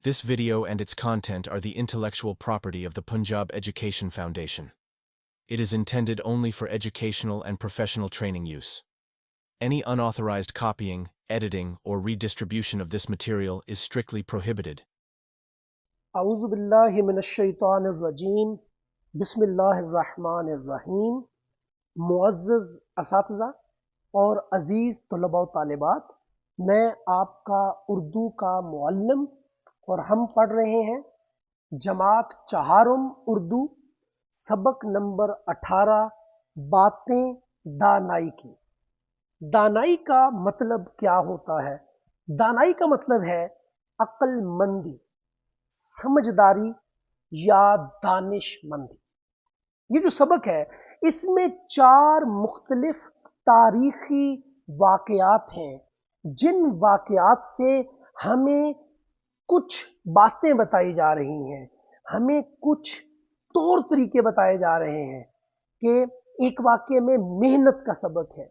This video and its content are the intellectual property of the Punjab Education Foundation. It is intended only for educational and professional training use. Any unauthorized copying, editing, or redistribution of this material is strictly prohibited. اعوذ باللہ من الشیطان الرجیم بسم اللہ الرحمن الرحیم. معزز اساتذہ اور عزیز طلباء و طالبات، میں آپ کا اردو کا معلم اور ہم پڑھ رہے ہیں جماعت چہارم اردو سبق نمبر 18 باتیں دانائی کی. دانائی کا مطلب کیا ہوتا ہے؟ دانائی کا مطلب ہے عقل مندی، سمجھداری یا دانش مندی. یہ جو سبق ہے اس میں 4 مختلف تاریخی واقعات ہیں جن واقعات سے ہمیں کچھ باتیں بتائی جا رہی ہیں، ہمیں کچھ طور طریقے بتائے جا رہے ہیں کہ ایک واقعے میں محنت کا سبق ہے،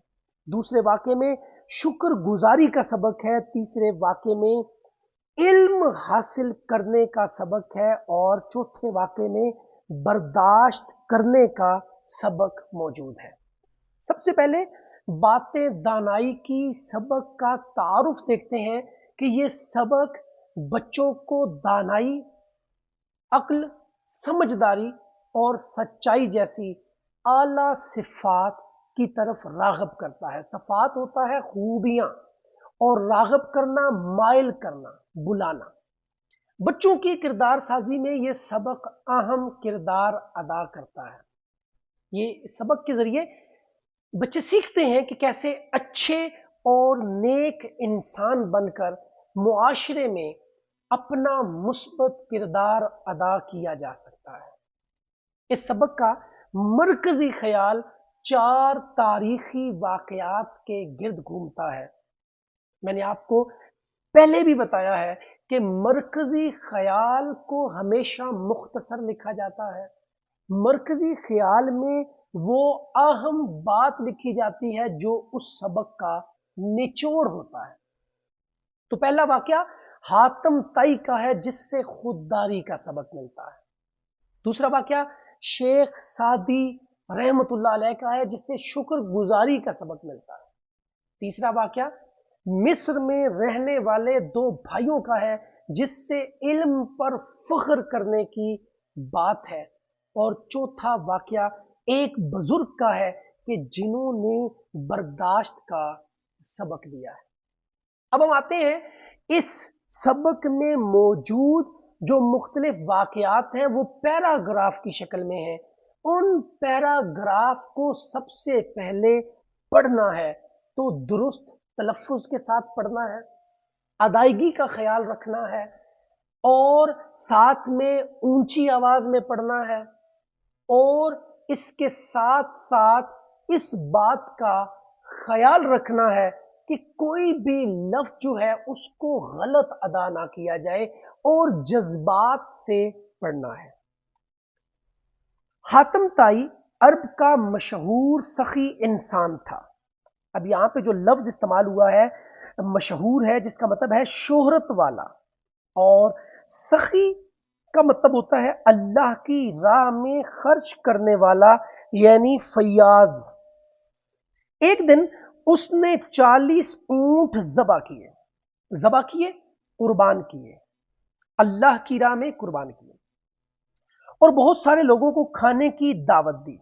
دوسرے واقعے میں شکر گزاری کا سبق ہے، تیسرے واقعے میں علم حاصل کرنے کا سبق ہے اور چوتھے واقعے میں برداشت کرنے کا سبق موجود ہے. سب سے پہلے باتیں دانائی کی سبق کا تعارف دیکھتے ہیں کہ یہ سبق بچوں کو دانائی، عقل، سمجھداری اور سچائی جیسی اعلیٰ صفات کی طرف راغب کرتا ہے. صفات ہوتا ہے خوبیاں، اور راغب کرنا، مائل کرنا، بلانا. بچوں کی کردار سازی میں یہ سبق اہم کردار ادا کرتا ہے. یہ سبق کے ذریعے بچے سیکھتے ہیں کہ کیسے اچھے اور نیک انسان بن کر معاشرے میں اپنا مثبت کردار ادا کیا جا سکتا ہے. اس سبق کا مرکزی خیال 4 تاریخی واقعات کے گرد گھومتا ہے. میں نے آپ کو پہلے بھی بتایا ہے کہ مرکزی خیال کو ہمیشہ مختصر لکھا جاتا ہے. مرکزی خیال میں وہ اہم بات لکھی جاتی ہے جو اس سبق کا نچوڑ ہوتا ہے. تو پہلا واقعہ حاتم طائی کا ہے جس سے خودداری کا سبق ملتا ہے. دوسرا واقعہ شیخ سعدی رحمت اللہ علیہ کا ہے جس سے شکر گزاری کا سبق ملتا ہے. تیسرا واقعہ مصر میں رہنے والے 2 بھائیوں کا ہے جس سے علم پر فخر کرنے کی بات ہے. اور چوتھا واقعہ ایک بزرگ کا ہے کہ جنہوں نے برداشت کا سبق دیا ہے. اب ہم آتے ہیں اس سبق میں موجود جو مختلف واقعات ہیں وہ پیراگراف کی شکل میں ہیں. ان پیراگراف کو سب سے پہلے پڑھنا ہے تو درست تلفظ کے ساتھ پڑھنا ہے، ادائیگی کا خیال رکھنا ہے اور ساتھ میں اونچی آواز میں پڑھنا ہے، اور اس کے ساتھ ساتھ اس بات کا خیال رکھنا ہے کہ کوئی بھی لفظ جو ہے اس کو غلط ادا نہ کیا جائے اور جذبات سے پڑھنا ہے. حاتم طائی عرب کا مشہور سخی انسان تھا. اب یہاں پہ جو لفظ استعمال ہوا ہے مشہور ہے جس کا مطلب ہے شہرت والا، اور سخی کا مطلب ہوتا ہے اللہ کی راہ میں خرچ کرنے والا یعنی فیاض. ایک دن اس نے 40 اونٹ ذبح کیے، قربان کیے، اللہ کی راہ میں قربان کیے، اور بہت سارے لوگوں کو کھانے کی دعوت دی.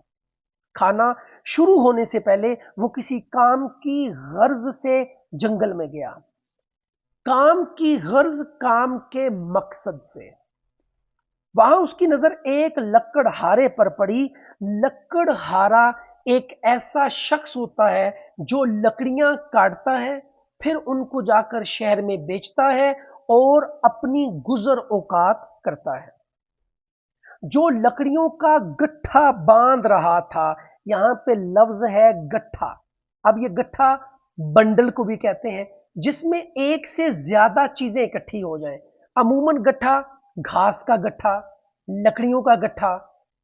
کھانا شروع ہونے سے پہلے وہ کسی کام کی غرض سے جنگل میں گیا. کام کی غرض کام کے مقصد سے. وہاں اس کی نظر ایک لکڑہارے پر پڑی. لکڑہارا ایک ایسا شخص ہوتا ہے جو لکڑیاں کاٹتا ہے، پھر ان کو جا کر شہر میں بیچتا ہے اور اپنی گزر اوقات کرتا ہے. جو لکڑیوں کا گٹھا باندھ رہا تھا، یہاں پہ لفظ ہے گٹھا. اب یہ گٹھا بنڈل کو بھی کہتے ہیں جس میں ایک سے زیادہ چیزیں اکٹھی ہو جائیں. عموماً گٹھا گھاس کا گٹھا، لکڑیوں کا گٹھا،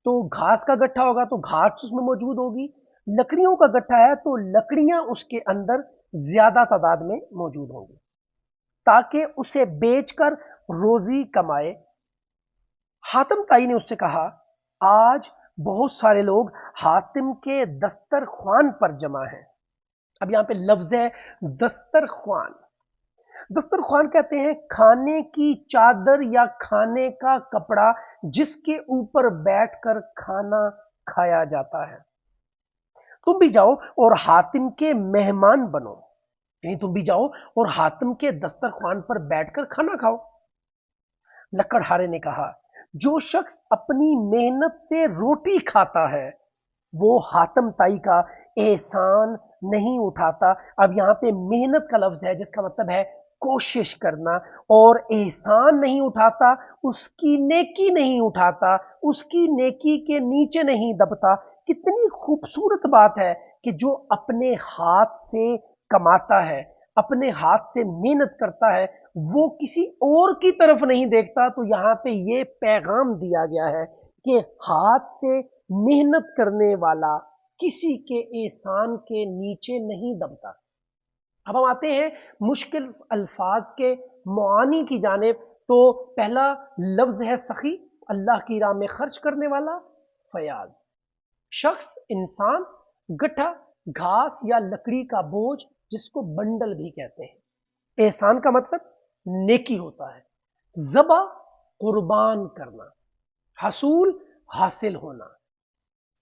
تو گھاس کا گٹھا ہوگا تو گھاس اس میں موجود ہوگی، لکڑیوں کا گٹھا ہے تو لکڑیاں اس کے اندر زیادہ تعداد میں موجود ہوں گی. تاکہ اسے بیچ کر روزی کمائے۔ حاتم تائی نے اس سے کہا آج بہت سارے لوگ حاتم کے دسترخوان پر جمع ہیں۔ اب یہاں پہ لفظ ہے دسترخوان۔ دسترخوان کہتے ہیں کھانے کی چادر یا کھانے کا کپڑا جس کے اوپر بیٹھ کر کھانا کھایا جاتا ہے۔ تم بھی جاؤ اور حاتم کے مہمان بنو، یعنی تم بھی جاؤ اور حاتم کے دسترخوان پر بیٹھ کر کھانا کھاؤ۔ لکڑہارے نے کہا جو شخص اپنی محنت سے روٹی کھاتا ہے وہ حاتم تائی کا احسان نہیں اٹھاتا۔ اب یہاں پہ محنت کا لفظ ہے جس کا مطلب ہے کوشش کرنا، اور احسان نہیں اٹھاتا، اس کی نیکی نہیں اٹھاتا، اس کی نیکی کے نیچے نہیں دبتا۔ کتنی خوبصورت بات ہے کہ جو اپنے ہاتھ سے کماتا ہے، اپنے ہاتھ سے محنت کرتا ہے، وہ کسی اور کی طرف نہیں دیکھتا۔ تو یہاں پہ یہ پیغام دیا گیا ہے کہ ہاتھ سے محنت کرنے والا کسی کے احسان کے نیچے نہیں دبتا۔ اب ہم آتے ہیں مشکل الفاظ کے معانی کی جانب۔ تو پہلا لفظ ہے سخی، اللہ کی راہ میں خرچ کرنے والا۔ فیاض شخص، انسان، گٹھا گھاس یا لکڑی کا بوجھ جس کو بنڈل بھی کہتے ہیں۔ احسان کا مطلب نیکی ہوتا ہے۔ ذبح قربان کرنا، حصول حاصل ہونا،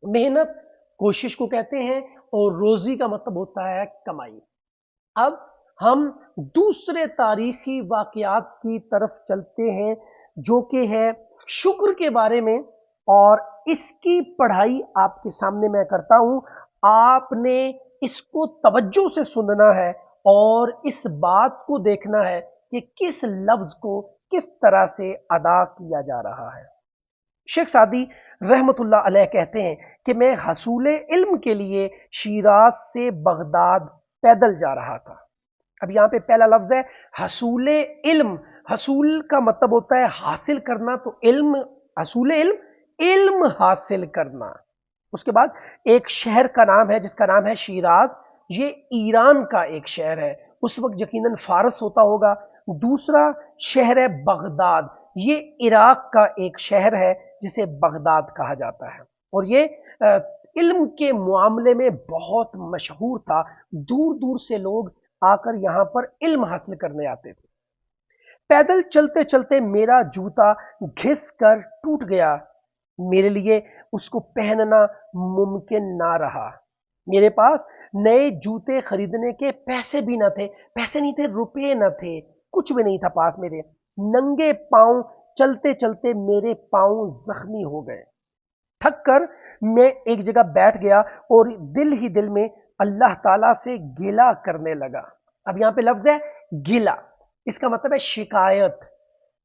محنت کوشش کو کہتے ہیں، اور روزی کا مطلب ہوتا ہے کمائی۔ اب ہم دوسرے تاریخی واقعات کی طرف چلتے ہیں جو کہ ہے شکر کے بارے میں، اور اس کی پڑھائی آپ کے سامنے میں کرتا ہوں۔ آپ نے اس کو توجہ سے سننا ہے اور اس بات کو دیکھنا ہے کہ کس لفظ کو کس طرح سے ادا کیا جا رہا ہے۔ شیخ سعدی رحمت اللہ علیہ کہتے ہیں کہ میں حصول علم کے لیے شیراز سے بغداد پیدل جا رہا تھا۔ اب یہاں پہ پہلا لفظ ہے حصول علم۔ حصول کا مطلب ہوتا ہے حاصل کرنا، تو علم، حصول علم، علم حاصل کرنا۔ اس کے بعد ایک شہر کا نام ہے جس کا نام ہے شیراز، یہ ایران کا ایک شہر ہے، اس وقت یقیناً فارس ہوتا ہوگا۔ دوسرا شہر ہے بغداد، یہ عراق کا ایک شہر ہے جسے بغداد کہا جاتا ہے، اور یہ علم کے معاملے میں بہت مشہور تھا۔ دور دور سے لوگ آ کر یہاں پر علم حاصل کرنے آتے تھے۔ پیدل چلتے چلتے میرا جوتا گھس کر ٹوٹ گیا، میرے لیے اس کو پہننا ممکن نہ رہا۔ میرے پاس نئے جوتے خریدنے کے پیسے بھی نہ تھے، پیسے نہیں تھے، روپے نہ تھے، کچھ بھی نہیں تھا پاس میرے۔ ننگے پاؤں چلتے چلتے میرے پاؤں زخمی ہو گئے۔ تھک کر میں ایک جگہ بیٹھ گیا اور دل ہی دل میں اللہ تعالیٰ سے گلہ کرنے لگا۔ اب یہاں پہ لفظ ہے گلہ، اس کا مطلب ہے شکایت۔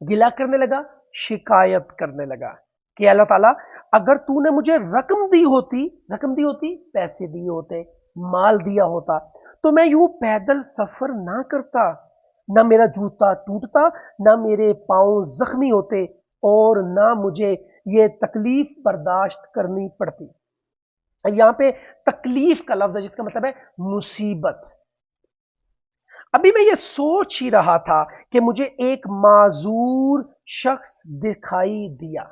گلہ کرنے لگا، شکایت کرنے لگا کہ اللہ تعالیٰ اگر تو نے مجھے رقم دی ہوتی، پیسے دیے ہوتے، مال دیا ہوتا، تو میں یوں پیدل سفر نہ کرتا، نہ میرا جوتا ٹوٹتا، نہ میرے پاؤں زخمی ہوتے، اور نہ مجھے یہ تکلیف برداشت کرنی پڑتی۔ اب یہاں پہ تکلیف کا لفظ ہے جس کا مطلب ہے مصیبت۔ ابھی میں یہ سوچ ہی رہا تھا کہ مجھے ایک معذور شخص دکھائی دیا۔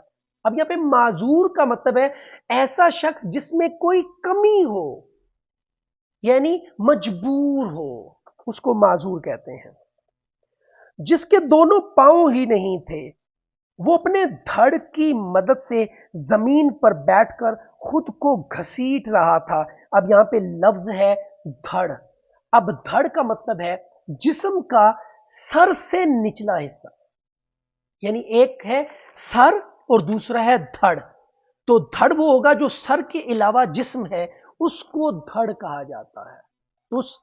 اب یہاں پہ معذور کا مطلب ہے ایسا شخص جس میں کوئی کمی ہو، یعنی مجبور ہو، اس کو معذور کہتے ہیں۔ جس کے دونوں پاؤں ہی نہیں تھے، وہ اپنے دھڑ کی مدد سے زمین پر بیٹھ کر خود کو گھسیٹ رہا تھا۔ اب یہاں پہ لفظ ہے دھڑ۔ اب دھڑ کا مطلب ہے جسم کا سر سے نچلا حصہ، یعنی ایک ہے سر اور دوسرا ہے دھڑ۔ تو دھڑ وہ ہوگا جو سر کے علاوہ جسم ہے، اس کو دھڑ کہا جاتا ہے۔ تو اس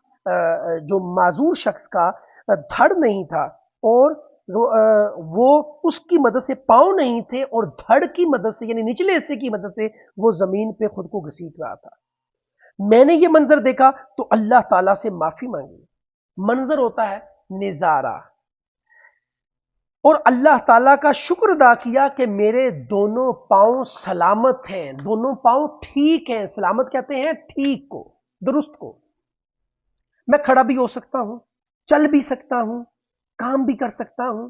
جو معذور شخص کا دھڑ نہیں تھا، اور وہ اس کی مدد سے پاؤں نہیں تھے، اور دھڑ کی مدد سے یعنی نچلے حصے کی مدد سے وہ زمین پہ خود کو گھسیٹ رہا تھا۔ میں نے یہ منظر دیکھا تو اللہ تعالیٰ سے معافی مانگی۔ منظر ہوتا ہے نظارہ، اور اللہ تعالیٰ کا شکر ادا کیا کہ میرے دونوں پاؤں سلامت ہیں، دونوں پاؤں ٹھیک ہیں۔ سلامت کہتے ہیں ٹھیک کو، درست کو۔ میں کھڑا بھی ہو سکتا ہوں، چل بھی سکتا ہوں، کام بھی کر سکتا ہوں۔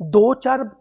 2-4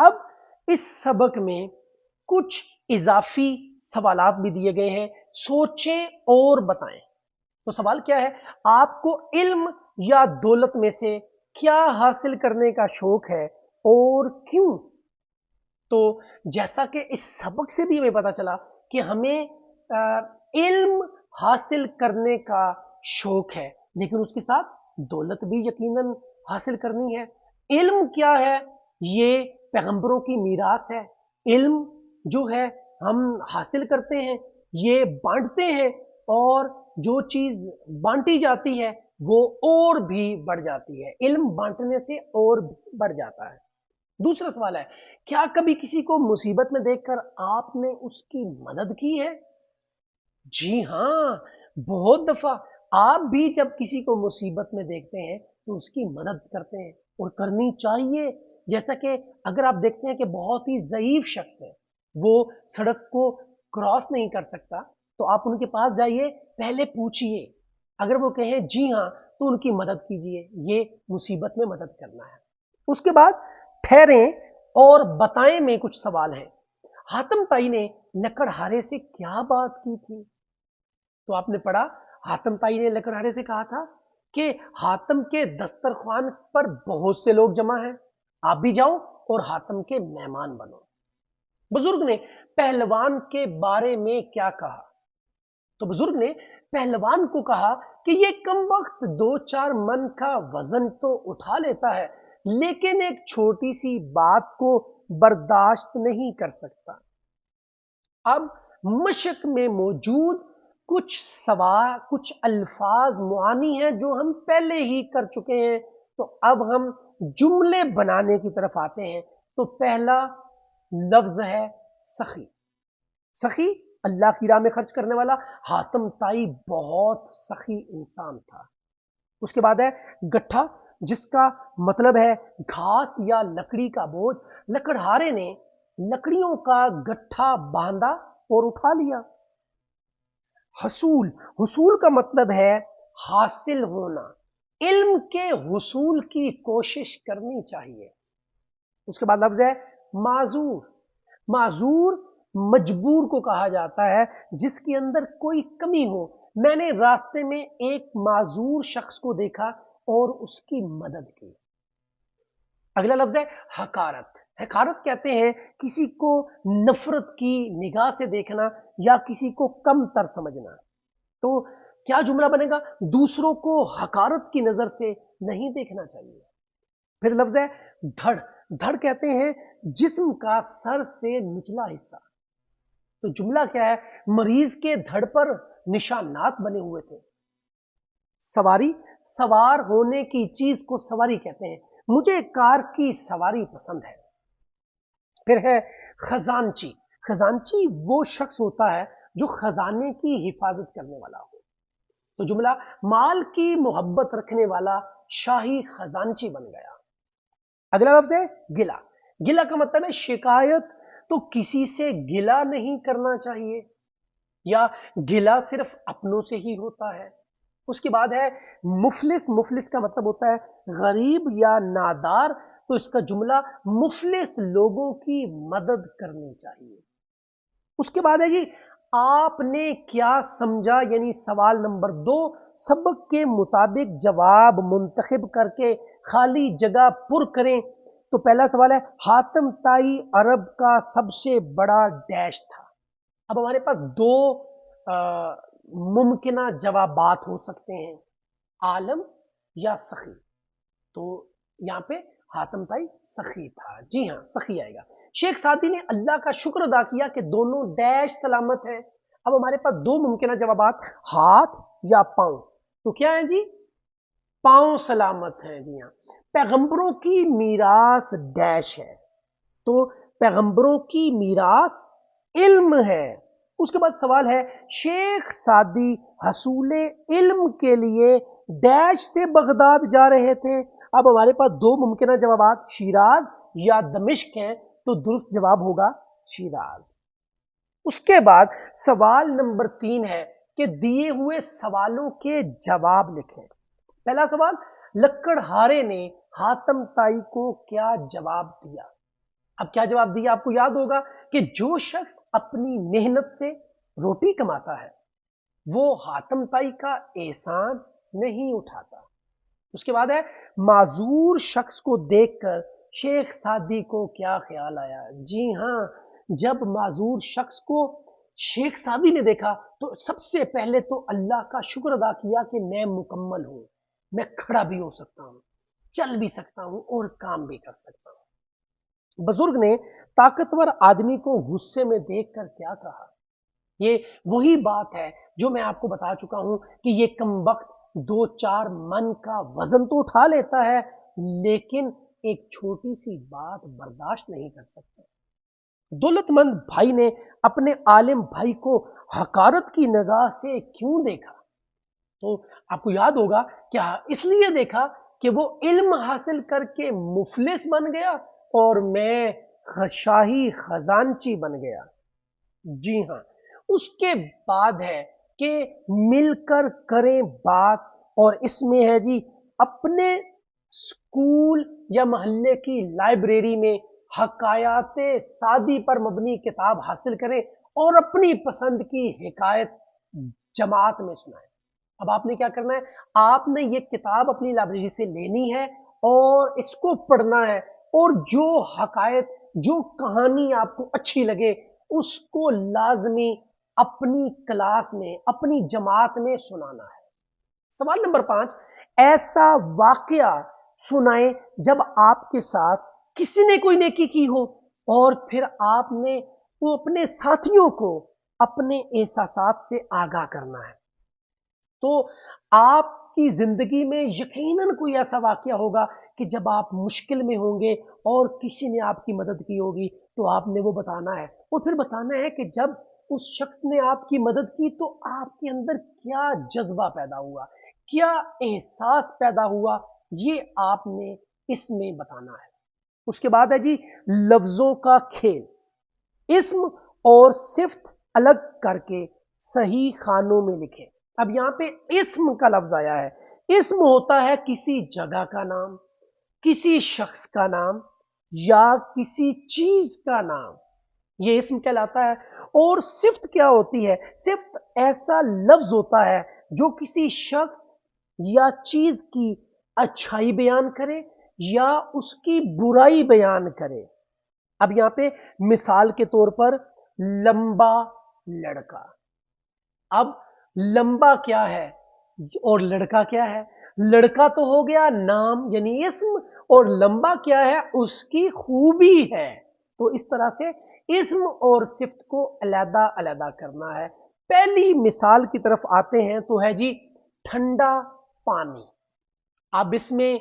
اب اس سبق میں کچھ اضافی سوالات بھی دیے گئے ہیں، سوچیں اور بتائیں۔ تو سوال کیا ہے؟ آپ کو علم یا دولت میں سے کیا حاصل کرنے کا شوق ہے اور کیوں؟ تو جیسا کہ اس سبق سے بھی ہمیں پتا چلا کہ ہمیں علم حاصل کرنے کا شوق ہے، لیکن اس کے ساتھ دولت بھی یقیناً حاصل کرنی ہے۔ علم کیا ہے؟ یہ پیغمبروں کی میراث ہے۔ علم جو ہے ہم حاصل کرتے ہیں، یہ بانٹتے ہیں، اور جو چیز بانٹی جاتی ہے وہ اور بھی بڑھ جاتی ہے۔ علم بانٹنے سے اور بڑھ جاتا ہے۔ دوسرا سوال ہے، کیا کبھی کسی کو مصیبت میں دیکھ کر آپ نے اس کی مدد کی ہے؟ جی ہاں، بہت دفعہ آپ بھی جب کسی کو مصیبت میں دیکھتے ہیں تو اس کی مدد کرتے ہیں، اور کرنی چاہیے۔ جیسا کہ اگر آپ دیکھتے ہیں کہ بہت ہی ضعیف شخص ہے، وہ سڑک کو کراس نہیں کر سکتا، تو آپ ان کے پاس جائیے، پہلے پوچھئے، اگر وہ کہیں جی ہاں تو ان کی مدد کیجئے۔ یہ مصیبت میں مدد کرنا ہے۔ اس کے بعد ٹھہریں اور بتائیں میں کچھ سوال ہیں۔ حاتم تائی نے لکڑہارے سے کیا بات کی تھی؟ تو آپ نے پڑھا، حاتم تائی نے لکڑہارے سے کہا تھا کہ حاتم کے دسترخوان پر بہت سے لوگ جمع ہیں، آپ بھی جاؤ اور حاتم کے مہمان بنو۔ بزرگ نے پہلوان کے بارے میں کیا کہا؟ تو بزرگ نے پہلوان کو کہا کہ یہ کم وقت 2-4 من کا وزن تو اٹھا لیتا ہے، لیکن ایک چھوٹی سی بات کو برداشت نہیں کر سکتا۔ اب مشق میں موجود کچھ الفاظ معانی ہیں جو ہم پہلے ہی کر چکے ہیں، تو اب ہم جملے بنانے کی طرف آتے ہیں۔ تو پہلا لفظ ہے سخی۔ سخی اللہ کی راہ میں خرچ کرنے والا۔ حاتم تائی بہت سخی انسان تھا۔ اس کے بعد ہے گٹھا، جس کا مطلب ہے گھاس یا لکڑی کا بوجھ۔ لکڑہارے نے لکڑیوں کا گٹھا باندھا اور اٹھا لیا۔ حصول، حصول کا مطلب ہے حاصل ہونا، علم کے حصول کی کوشش کرنی چاہیے۔ اس کے بعد لفظ ہے معذور۔ معذور مجبور کو کہا جاتا ہے جس کے اندر کوئی کمی ہو۔ میں نے راستے میں ایک معذور شخص کو دیکھا اور اس کی مدد کی۔ اگلا لفظ ہے حقارت۔ حقارت کہتے ہیں کسی کو نفرت کی نگاہ سے دیکھنا یا کسی کو کم تر سمجھنا۔ تو کیا جملہ بنے گا؟ دوسروں کو حقارت کی نظر سے نہیں دیکھنا چاہیے۔ پھر لفظ ہے دھڑ۔ دھڑ کہتے ہیں جسم کا سر سے نچلا حصہ۔ تو جملہ کیا ہے؟ مریض کے دھڑ پر نشانات بنے ہوئے تھے۔ سواری، سوار ہونے کی چیز کو سواری کہتے ہیں۔ مجھے کار کی سواری پسند ہے۔ پھر ہے خزانچی۔ خزانچی وہ شخص ہوتا ہے جو خزانے کی حفاظت کرنے والا ہو۔ تو جملہ مال کی محبت رکھنے والا شاہی خزانچی بن گیا۔ اگلا لفظ ہے گلہ۔ گلہ کا مطلب ہے شکایت۔ تو کسی سے گلہ نہیں کرنا چاہیے، یا گلہ صرف اپنوں سے ہی ہوتا ہے۔ اس کے بعد ہے مفلس۔ مفلس کا مطلب ہوتا ہے غریب یا نادار۔ تو اس کا جملہ مفلس لوگوں کی مدد کرنی چاہیے۔ اس کے بعد ہے جی آپ نے کیا سمجھا، یعنی سوال نمبر 2۔ سبق کے مطابق جواب منتخب کر کے خالی جگہ پر کریں۔ تو پہلا سوال ہے حاتم تائی عرب کا سب سے بڑا ڈیش تھا۔ اب ہمارے پاس 2 ممکنہ جوابات ہو سکتے ہیں، عالم یا سخی۔ تو یہاں پہ حاتم تائی سخی تھا۔ جی ہاں، سخی آئے گا۔ شیخ سعدی نے اللہ کا شکر ادا کیا کہ دونوں ڈیش سلامت ہیں۔ اب ہمارے پاس 2 ممکنہ جوابات، ہاتھ یا پاؤں۔ تو کیا ہے جی؟ پاؤں سلامت ہیں۔ جی ہاں۔ پیغمبروں کی میراث ڈیش ہے۔ تو پیغمبروں کی میراث علم ہے۔ اس کے بعد سوال ہے شیخ سعدی حصول علم کے لیے ڈیش سے بغداد جا رہے تھے۔ اب ہمارے پاس 2 ممکنہ جوابات، شیراز یا دمشق ہیں۔ تو درست جواب ہوگا شیراز۔ اس کے بعد سوال نمبر 3 ہے کہ دیے ہوئے سوالوں کے جواب لکھیں۔ پہلا سوال، لکڑہارے نے حاتم تائی کو کیا جواب دیا؟ اب کیا جواب دیا؟ آپ کو یاد ہوگا کہ جو شخص اپنی محنت سے روٹی کماتا ہے وہ حاتم طائی کا احسان نہیں اٹھاتا۔ اس کے بعد ہے معذور شخص کو دیکھ کر شیخ سعدی کو کیا خیال آیا؟ جی ہاں، جب معذور شخص کو شیخ سعدی نے دیکھا تو سب سے پہلے تو اللہ کا شکر ادا کیا کہ میں مکمل ہوں، میں کھڑا بھی ہو سکتا ہوں، چل بھی سکتا ہوں اور کام بھی کر سکتا ہوں۔ بزرگ نے طاقتور آدمی کو غصے میں دیکھ کر کیا کہا؟ یہ وہی بات ہے جو میں آپ کو بتا چکا ہوں کہ یہ کم وقت 2-4 من کا وزن تو اٹھا لیتا ہے لیکن ایک چھوٹی سی بات برداشت نہیں کر سکتا۔ دولت مند بھائی نے اپنے عالم بھائی کو حقارت کی نگاہ سے کیوں دیکھا؟ تو آپ کو یاد ہوگا کیا اس لیے دیکھا کہ وہ علم حاصل کر کے مفلس بن گیا اور میں شاہی خزانچی بن گیا؟ جی ہاں، اس کے بعد ہے کہ مل کر کریں بات، اور اس میں ہے جی اپنے اسکول یا محلے کی لائبریری میں حکایات سعدی پر مبنی کتاب حاصل کریں اور اپنی پسند کی حکایت جماعت میں سنائیں۔ اب آپ نے کیا کرنا ہے؟ آپ نے یہ کتاب اپنی لائبریری سے لینی ہے اور اس کو پڑھنا ہے، اور جو حکایت جو کہانی آپ کو اچھی لگے اس کو لازمی اپنی کلاس میں اپنی جماعت میں سنانا ہے۔ سوال نمبر 5، ایسا واقعہ سنائیں جب آپ کے ساتھ کسی نے کوئی نیکی کی ہو اور پھر آپ نے وہ اپنے ساتھیوں کو اپنے احساسات سے آگاہ کرنا ہے۔ تو آپ کی زندگی میں یقیناً کوئی ایسا واقعہ ہوگا کہ جب آپ مشکل میں ہوں گے اور کسی نے آپ کی مدد کی ہوگی تو آپ نے وہ بتانا ہے، اور پھر بتانا ہے کہ جب اس شخص نے آپ کی مدد کی تو آپ کے اندر کیا جذبہ پیدا ہوا، کیا احساس پیدا ہوا، یہ آپ نے اس میں بتانا ہے۔ اس کے بعد ہے جی لفظوں کا کھیل، اسم اور صفت الگ کر کے صحیح خانوں میں لکھیں۔ اب یہاں پہ اسم کا لفظ آیا ہے، اسم ہوتا ہے کسی جگہ کا نام، کسی شخص کا نام یا کسی چیز کا نام، یہ اسم کہلاتا ہے۔ اور صفت کیا ہوتی ہے؟ صفت ایسا لفظ ہوتا ہے جو کسی شخص یا چیز کی اچھائی بیان کرے یا اس کی برائی بیان کرے۔ اب یہاں پہ مثال کے طور پر لمبا لڑکا، اب لمبا کیا ہے اور لڑکا کیا ہے؟ لڑکا تو ہو گیا نام یعنی اسم، اور لمبا کیا ہے؟ اس کی خوبی ہے۔ تو اس طرح سے اسم اور صفت کو علیحدہ علیحدہ کرنا ہے۔ پہلی مثال کی طرف آتے ہیں تو ہے جی ٹھنڈا پانی۔ اب اس میں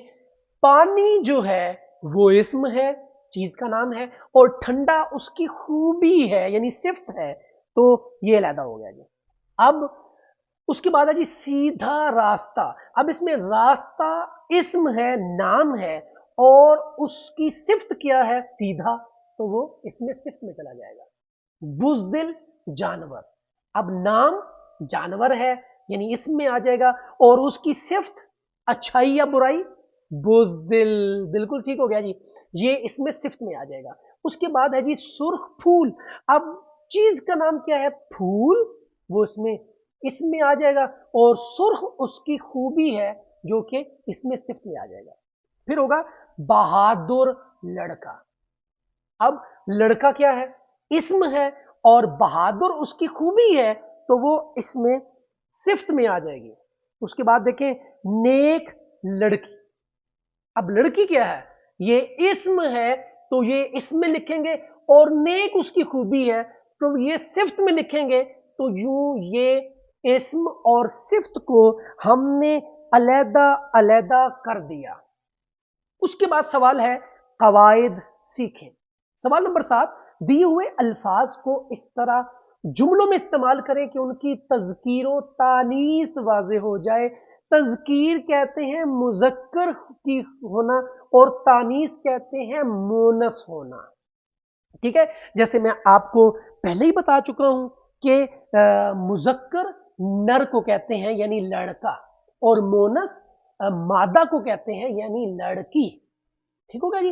پانی جو ہے وہ اسم ہے، چیز کا نام ہے، اور ٹھنڈا اس کی خوبی ہے یعنی صفت ہے، تو یہ علیحدہ ہو گیا جی۔ اب اس کے بعد ہے جی سیدھا راستہ۔ اب اس میں راستہ اسم ہے، نام ہے، اور اس کی صفت کیا ہے؟ سیدھا، تو وہ اس میں صفت میں چلا جائے گا۔ بزدل جانور، اب نام جانور ہے یعنی اسم میں آ جائے گا، اور اس کی صفت اچھائی یا برائی؟ بزدل، بالکل ٹھیک ہو گیا جی، یہ اس میں صفت میں آ جائے گا۔ اس کے بعد ہے جی سرخ پھول۔ اب چیز کا نام کیا ہے؟ پھول، وہ اس میں آ جائے گا، اور سرخ اس کی خوبی ہے جو کہ اس میں صفت میں آ جائے گا۔ پھر ہوگا بہادر لڑکا۔ اب لڑکا کیا ہے؟ اسم ہے، اور بہادر اس کی خوبی ہے تو وہ اس میں صفت میں آ جائے گی۔ اس کے بعد دیکھیں نیک لڑکی۔ اب لڑکی کیا ہے؟ یہ اسم ہے تو یہ اسم میں لکھیں گے، اور نیک اس کی خوبی ہے تو یہ صفت میں لکھیں گے۔ تو یوں یہ اسم اور صفت کو ہم نے علیحدہ علیحدہ کر دیا۔ اس کے بعد سوال ہے قواعد سیکھیں۔ سوال نمبر 7، دیے ہوئے الفاظ کو اس طرح جملوں میں استعمال کریں کہ ان کی تذکیر و تانیث واضح ہو جائے۔ تذکیر کہتے ہیں مذکر کی ہونا، اور تانیث کہتے ہیں مونس ہونا، ٹھیک ہے؟ جیسے میں آپ کو پہلے ہی بتا چکا ہوں کہ مذکر نر کو کہتے ہیں یعنی لڑکا، اور مونس مادہ کو کہتے ہیں یعنی لڑکی، ٹھیک ہوگا جی؟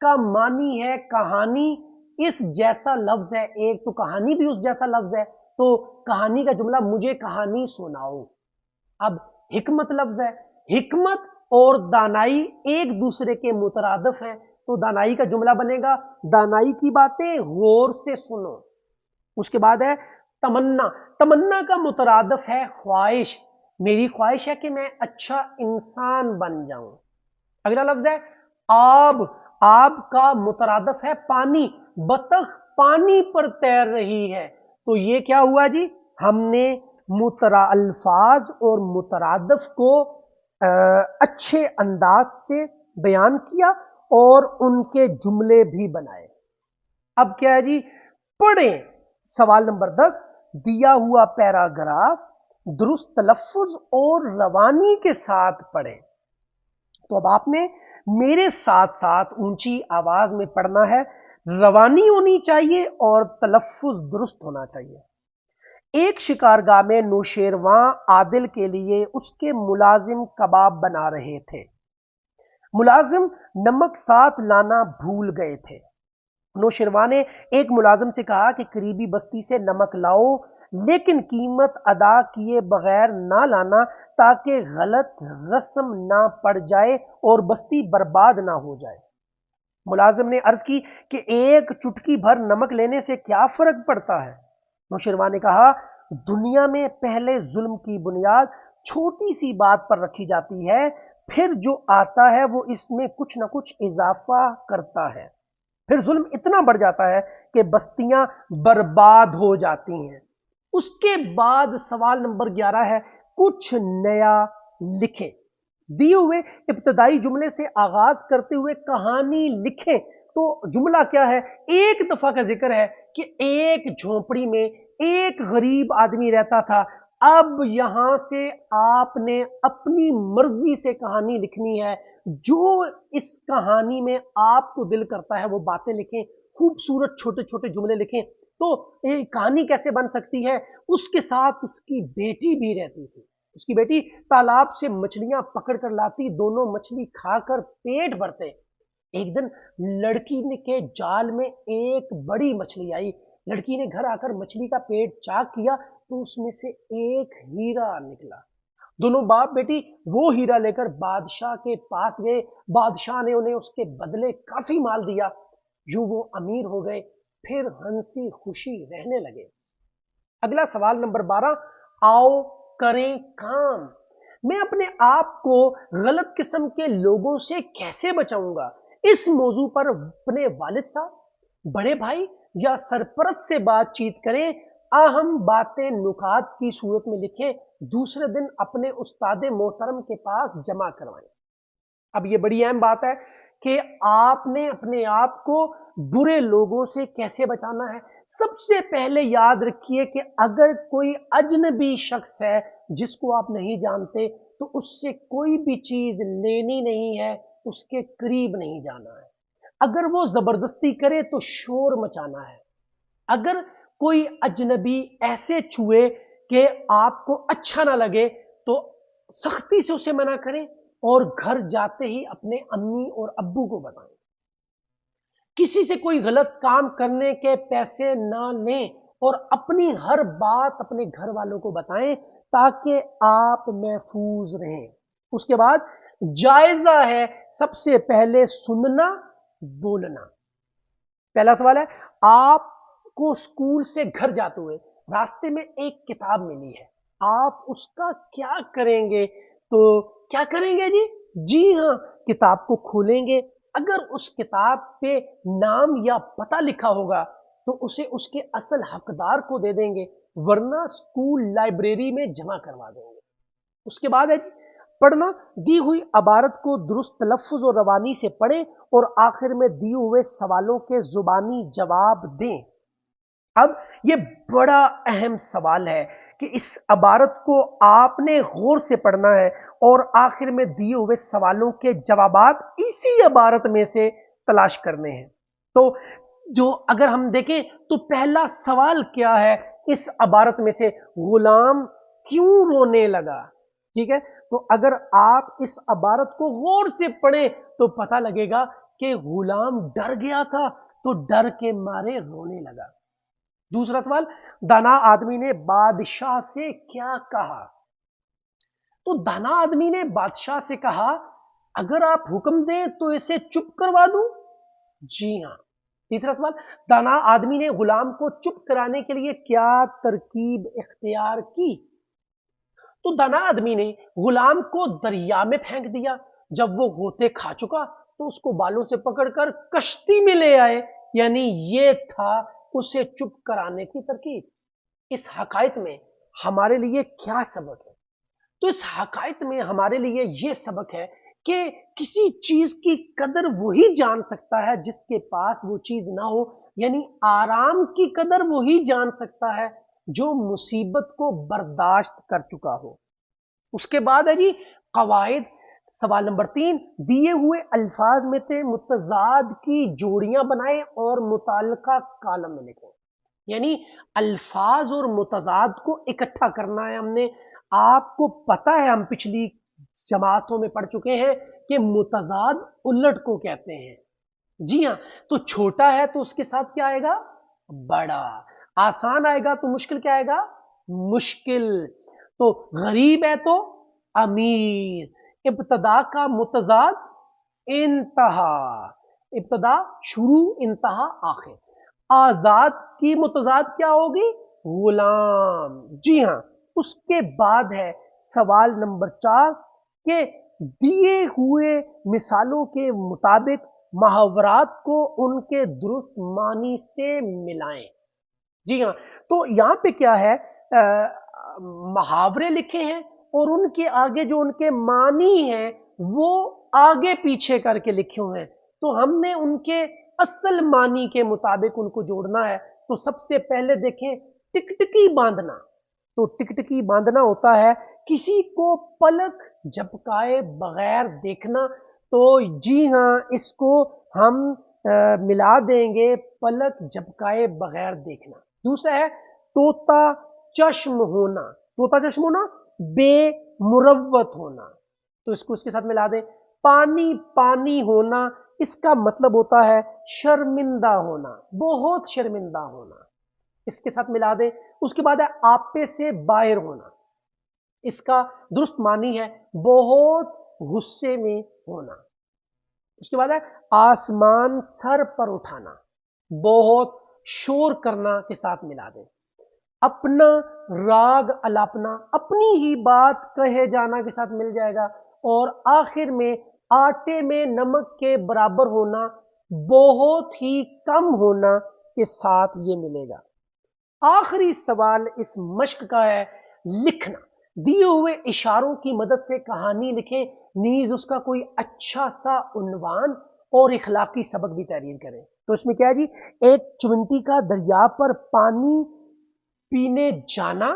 کا معنی ہے کہانی اس جیسا لفظ ہے. ایک تو کہانی بھی اس جیسا لفظ ہے, تو کہانی کا جملہ مجھے کہانی سناؤ. اب حکمت لفظ ہے, حکمت اور دانائی ایک دوسرے کے مترادف ہیں, تو دانائی کا جملہ بنے گا دانائی کی باتیں غور سے سنو. اس کے بعد ہے تمنا. تمنا کا مترادف ہے خواہش. میری خواہش ہے کہ میں اچھا انسان بن جاؤں. اگلا لفظ ہے آب. آب کا مترادف ہے پانی. بطخ پانی پر تیر رہی ہے. تو یہ کیا ہوا جی, ہم نے الفاظ اور مترادف کو اچھے انداز سے بیان کیا اور ان کے جملے بھی بنائے. اب کیا ہے جی, پڑھیں سوال نمبر 10. دیا ہوا پیراگراف درست تلفظ اور روانی کے ساتھ پڑھیں. تو اب آپ نے میرے ساتھ ساتھ اونچی آواز میں پڑھنا ہے. روانی ہونی چاہیے اور تلفظ درست ہونا چاہیے. ایک شکارگاہ میں نوشیرواں عادل کے لیے اس کے ملازم کباب بنا رہے تھے. ملازم نمک ساتھ لانا بھول گئے تھے. نوشیرواں نے ایک ملازم سے کہا کہ قریبی بستی سے نمک لاؤ, لیکن قیمت ادا کیے بغیر نہ لانا تاکہ غلط رسم نہ پڑ جائے اور بستی برباد نہ ہو جائے. ملازم نے عرض کی کہ ایک چٹکی بھر نمک لینے سے کیا فرق پڑتا ہے؟ نوشیرواں نے کہا, دنیا میں پہلے ظلم کی بنیاد چھوٹی سی بات پر رکھی جاتی ہے, پھر جو آتا ہے وہ اس میں کچھ نہ کچھ اضافہ کرتا ہے. پھر ظلم اتنا بڑھ جاتا ہے کہ بستیاں برباد ہو جاتی ہیں. اس کے بعد سوال نمبر 11 ہے, کچھ نیا لکھیں. دیے ہوئے ابتدائی جملے سے آغاز کرتے ہوئے کہانی لکھیں. تو جملہ کیا ہے, ایک دفعہ کا ذکر ہے کہ ایک جھونپڑی میں ایک غریب آدمی رہتا تھا. اب یہاں سے آپ نے اپنی مرضی سے کہانی لکھنی ہے. جو اس کہانی میں آپ کو دل کرتا ہے وہ باتیں لکھیں. خوبصورت چھوٹے چھوٹے جملے لکھیں. تو یہ کہانی کیسے بن سکتی ہے؟ اس کے ساتھ اس کی بیٹی بھی رہتی تھی. اس کی بیٹی تالاب سے مچھلیاں پکڑ کر لاتی, دونوں مچھلی کھا کر پیٹ بھرتے. ایک دن لڑکی کے جال میں ایک بڑی مچھلی آئی. لڑکی نے گھر آ کر مچھلی کا پیٹ چاک کیا تو اس میں سے ایک ہیرا نکلا. دونوں باپ بیٹی وہ ہیرا لے کر بادشاہ کے پاس گئے. بادشاہ نے انہیں اس کے بدلے کافی مال دیا. یوں وہ امیر ہو گئے, پھر ہنسی خوشی رہنے لگے. اگلا سوال نمبر 12, آؤ کریں کام. میں اپنے آپ کو غلط قسم کے لوگوں سے کیسے بچاؤں گا؟ اس موضوع پر اپنے والد صاحب, بڑے بھائی یا سرپرست سے بات چیت کریں. اہم باتیں نکات کی صورت میں لکھیں, دوسرے دن اپنے استاد محترم کے پاس جمع کروائیں. اب یہ بڑی اہم بات ہے کہ آپ نے اپنے آپ کو برے لوگوں سے کیسے بچانا ہے. سب سے پہلے یاد رکھیے کہ اگر کوئی اجنبی شخص ہے جس کو آپ نہیں جانتے تو اس سے کوئی بھی چیز لینی نہیں ہے, اس کے قریب نہیں جانا ہے. اگر وہ زبردستی کرے تو شور مچانا ہے. اگر کوئی اجنبی ایسے چھوئے کہ آپ کو اچھا نہ لگے تو سختی سے اسے منع کریں اور گھر جاتے ہی اپنے امی اور ابو کو بتائیں. کسی سے کوئی غلط کام کرنے کے پیسے نہ لیں اور اپنی ہر بات اپنے گھر والوں کو بتائیں تاکہ آپ محفوظ رہیں. اس کے بعد جائزہ ہے سب سے پہلے سننا بولنا. پہلا سوال ہے, آپ کو اسکول سے گھر جاتے ہوئے راستے میں ایک کتاب ملی ہے, آپ اس کا کیا کریں گے؟ تو کیا کریں گے جی؟ جی ہاں, کتاب کو کھولیں گے. اگر اس کتاب پہ نام یا پتہ لکھا ہوگا تو اسے اس کے اصل حقدار کو دے دیں گے, ورنہ اسکول لائبریری میں جمع کروا دیں گے. اس کے بعد ہے جی پڑھنا. دی ہوئی عبارت کو درست تلفظ اور روانی سے پڑھیں اور آخر میں دیے ہوئے سوالوں کے زبانی جواب دیں. اب یہ بڑا اہم سوال ہے کہ اس عبارت کو آپ نے غور سے پڑھنا ہے اور آخر میں دیے ہوئے سوالوں کے جوابات اسی عبارت میں سے تلاش کرنے ہیں. تو جو اگر ہم دیکھیں تو پہلا سوال کیا ہے اس عبارت میں سے, غلام کیوں رونے لگا؟ ٹھیک ہے, تو اگر آپ اس عبارت کو غور سے پڑھیں تو پتہ لگے گا کہ غلام ڈر گیا تھا تو ڈر کے مارے رونے لگا۔ دوسرا سوال، دانا آدمی نے بادشاہ سے کیا کہا؟ تو دانا آدمی نے بادشاہ سے کہا اگر آپ حکم دیں تو اسے چپ کروا دوں؟ جی ہاں۔ تیسرا سوال، دانا آدمی نے غلام کو چپ کرانے کے لیے کیا ترکیب اختیار کی؟ تو دانا آدمی نے غلام کو دریا میں پھینک دیا۔ جب وہ غوطے کھا چکا تو اس کو بالوں سے پکڑ کر کشتی میں لے آئے، یعنی یہ تھا اسے چپ کرانے کی ترکیب۔ اس حقائق میں ہمارے لیے کیا سبق ہے؟ تو اس حقائق میں ہمارے لیے یہ سبق ہے کہ کسی چیز کی قدر وہی جان سکتا ہے جس کے پاس وہ چیز نہ ہو، یعنی آرام کی قدر وہی جان سکتا ہے جو مصیبت کو برداشت کر چکا ہو۔ اس کے بعد ہے جی قواعد۔ سوال نمبر 3، دیے ہوئے الفاظ میں سے متضاد کی جوڑیاں بنائیں اور متعلقہ کالم میں لکھیں۔ یعنی الفاظ اور متضاد کو اکٹھا کرنا ہے ہم نے۔ آپ کو پتا ہے، ہم پچھلی جماعتوں میں پڑھ چکے ہیں کہ متضاد الٹ کو کہتے ہیں۔ جی ہاں، تو چھوٹا ہے تو اس کے ساتھ کیا آئے گا؟ بڑا۔ آسان آئے گا تو مشکل کیا آئے گا؟ مشکل۔ تو غریب ہے تو امیر۔ ابتدا کا متضاد انتہا، ابتدا شروع، انتہا آخر۔ آزاد کی متضاد کیا ہوگی؟ غلام۔ جی ہاں۔ اس کے بعد ہے سوال نمبر 4 کہ دیے ہوئے مثالوں کے مطابق محاورات کو ان کے درست معنی سے ملائیں۔ جی ہاں، تو یہاں پہ کیا ہے، محاورے لکھے ہیں اور ان کے آگے جو ان کے معنی ہیں وہ آگے پیچھے کر کے لکھے ہوئے ہیں، تو ہم نے ان کے اصل معنی کے مطابق ان کو جوڑنا ہے۔ تو سب سے پہلے دیکھیں ٹکٹکی باندھنا۔ تو ٹکٹکی باندھنا ہوتا ہے کسی کو پلک جھپکائے بغیر دیکھنا۔ تو جی ہاں، اس کو ہم ملا دیں گے پلک جھپکائے بغیر دیکھنا۔ دوسرا ہے طوطا چشم ہونا۔ طوطا چشم ہونا، بے مروت ہونا، تو اس کو اس کے ساتھ ملا دیں۔ پانی پانی ہونا، اس کا مطلب ہوتا ہے شرمندہ ہونا، بہت شرمندہ ہونا، اس کے ساتھ ملا دیں۔ اس کے بعد ہے آپے سے باہر ہونا، اس کا درست معنی ہے بہت غصے میں ہونا۔ اس کے بعد ہے آسمان سر پر اٹھانا، بہت شور کرنا کے ساتھ ملا دیں۔ اپنا راگ الاپنا، اپنی ہی بات کہے جانا کے ساتھ مل جائے گا۔ اور آخر میں آٹے میں نمک کے برابر ہونا، بہت ہی کم ہونا کے ساتھ یہ ملے گا۔ آخری سوال اس مشق کا ہے لکھنا۔ دیے ہوئے اشاروں کی مدد سے کہانی لکھیں، نیز اس کا کوئی اچھا سا عنوان اور اخلاقی سبق بھی تحریر کریں۔ تو اس میں کیا ہے جی، ایک چونٹی کا دریا پر پانی پینے جانا،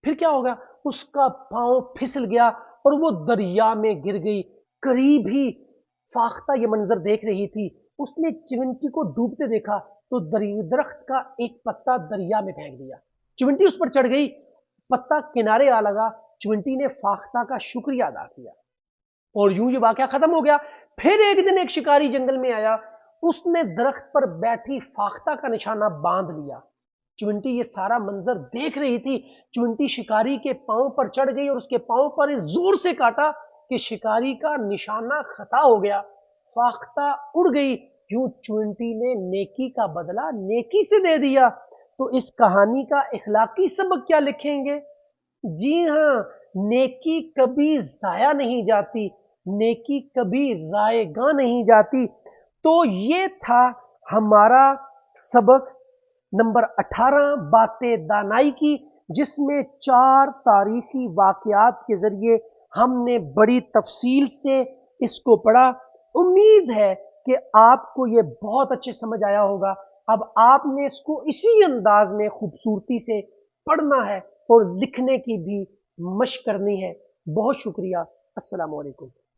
پھر کیا ہوگا، اس کا پاؤں پھسل گیا اور وہ دریا میں گر گئی۔ قریب ہی فاختہ یہ منظر دیکھ رہی تھی، اس نے چونٹی کو ڈوبتے دیکھا تو درخت کا ایک پتا دریا میں پھینک دیا۔ چونٹی اس پر چڑھ گئی، پتا کنارے آ لگا، چونٹی نے فاختہ کا شکریہ ادا کیا اور یوں یہ واقعہ ختم ہو گیا۔ پھر ایک دن ایک شکاری جنگل میں آیا، اس نے درخت پر بیٹھی فاختہ کا نشانہ باندھ لیا۔ چونٹی یہ سارا منظر دیکھ رہی تھی۔ چونٹی شکاری کے پاؤں پر چڑھ گئی اور اس کے پاؤں پر اس زور سے کاٹا کہ شکاری کا نشانہ خطا ہو گیا، فاختہ اڑ گئی۔ یوں چونٹی نے نیکی کا بدلہ نیکی سے دے دیا۔ تو اس کہانی کا اخلاقی سبق کیا لکھیں گے؟ جی ہاں، نیکی کبھی ضائع نہیں جاتی، نیکی کبھی رائے گاں نہیں جاتی۔ تو یہ تھا ہمارا سبق نمبر 18 باتیں دانائی کی، جس میں 4 تاریخی واقعات کے ذریعے ہم نے بڑی تفصیل سے اس کو پڑھا۔ امید ہے کہ آپ کو یہ بہت اچھے سمجھ آیا ہوگا۔ اب آپ نے اس کو اسی انداز میں خوبصورتی سے پڑھنا ہے اور لکھنے کی بھی مشق کرنی ہے۔ بہت شکریہ۔ السلام علیکم۔